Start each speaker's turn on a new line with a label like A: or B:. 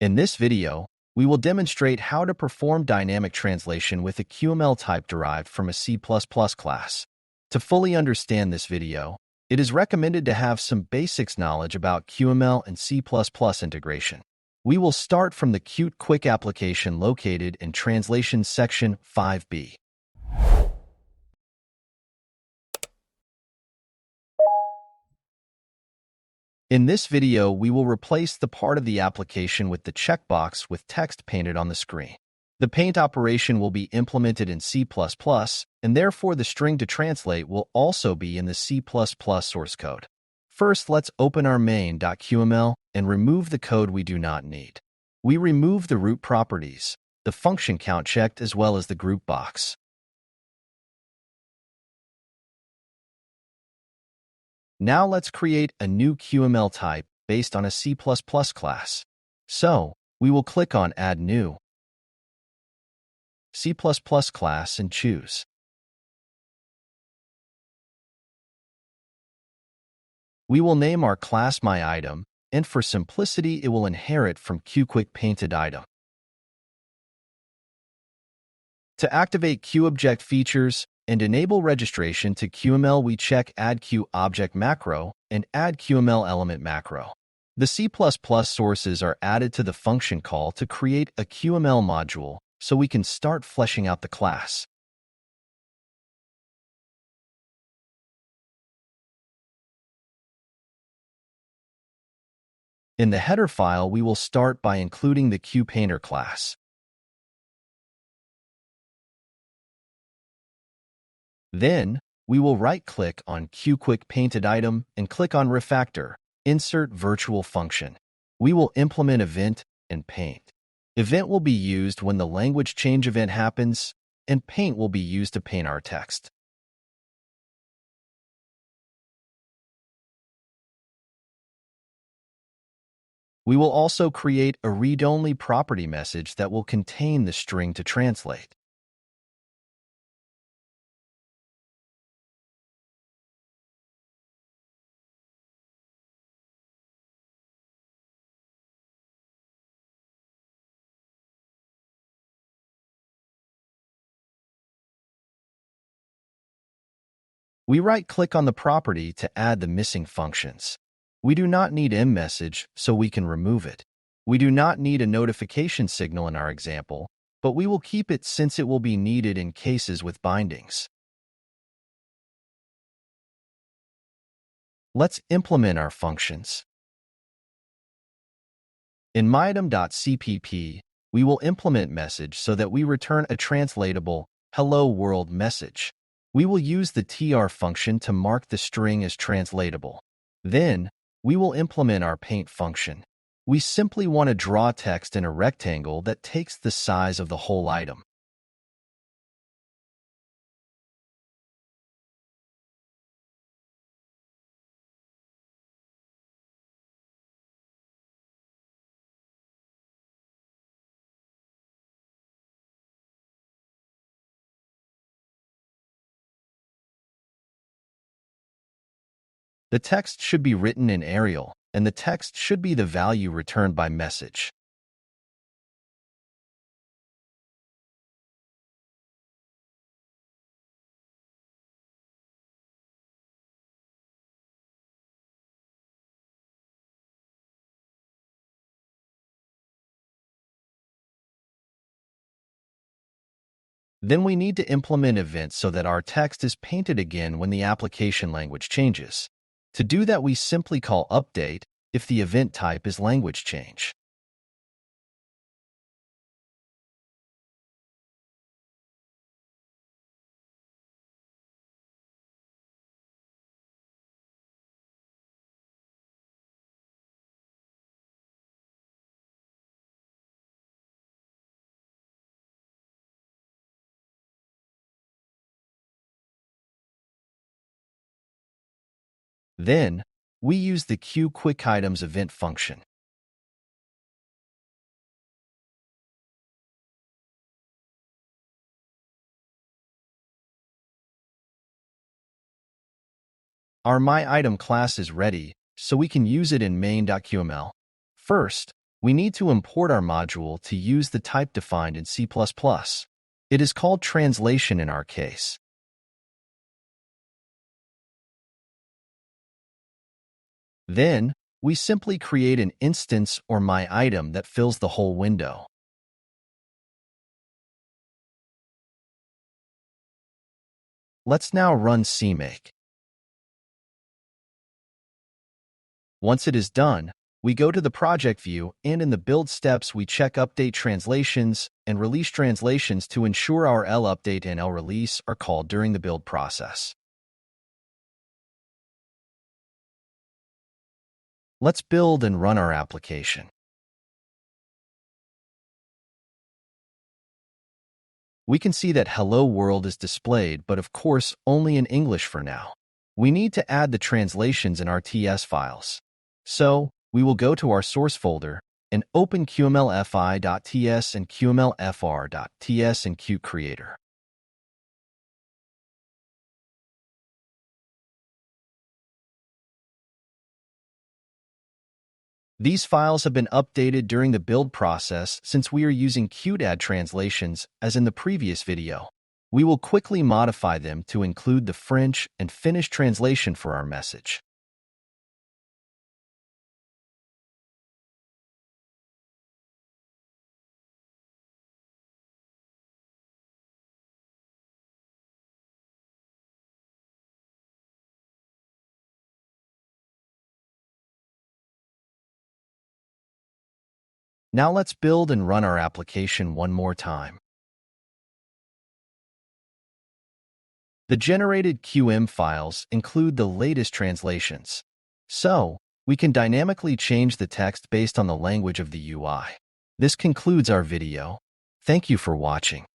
A: In this video, we will demonstrate how to perform dynamic translation with a QML type derived from a C++ class. To fully understand this video, it is recommended to have some basics knowledge about QML and C++ integration. We will start from the Qt Quick application located in Translation section 5b. In this video, we will replace the part of the application with the checkbox with text painted on the screen. The paint operation will be implemented in C++, and therefore the string to translate will also be in the C++ source code. First, let's open our main.qml and remove the code we do not need. We remove the root properties, the function count checked, as well as the group box. Now let's create a new QML type based on a C++ class. So, we will click on Add New, C++ class and choose. We will name our class MyItem, and for simplicity it will inherit from QQuickPaintedItem. To activate QObject features and enable registration to QML, we check Add QObject macro and Add QML element macro. The C++ sources are added to the function call to create a QML module, so we can start fleshing out the class. In the header file, we will start by including the QPainter class. Then, we will right-click on QQuickPaintedItem and click on Refactor, Insert Virtual Function. We will implement Event and Paint. Event will be used when the language change event happens, and Paint will be used to paint our text. We will also create a read-only property message that will contain the string to translate. We right-click on the property to add the missing functions. We do not need mMessage, so we can remove it. We do not need a notification signal in our example, but we will keep it since it will be needed in cases with bindings. Let's implement our functions. In myitem.cpp, we will implement message so that we return a translatable hello world message. We will use the tr function to mark the string as translatable. Then, we will implement our paint function. We simply want to draw text in a rectangle that takes the size of the whole item. The text should be written in Arial, and the text should be the value returned by message. Then we need to implement events so that our text is painted again when the application language changes. To do that, we simply call update if the event type is LanguageChange. Then, we use the QQuickItem's event function. Our MyItem class is ready, so we can use it in main.qml. First, we need to import our module to use the type defined in C++. It is called translation in our case. Then, we simply create an instance or my item that fills the whole window. Let's now run CMake. Once it is done, we go to the project view, and in the build steps we check update translations and release translations to ensure our L-update and L-release are called during the build process. Let's build and run our application. We can see that Hello World is displayed, but of course only in English for now. We need to add the translations in our TS files. So, we will go to our source folder and open qmlfi.ts and qmlfr.ts in QCreator. These files have been updated during the build process since we are using QDAD translations as in the previous video. We will quickly modify them to include the French and Finnish translation for our message. Now let's build and run our application one more time. The generated QM files include the latest translations, so we can dynamically change the text based on the language of the UI. This concludes our video. Thank you for watching.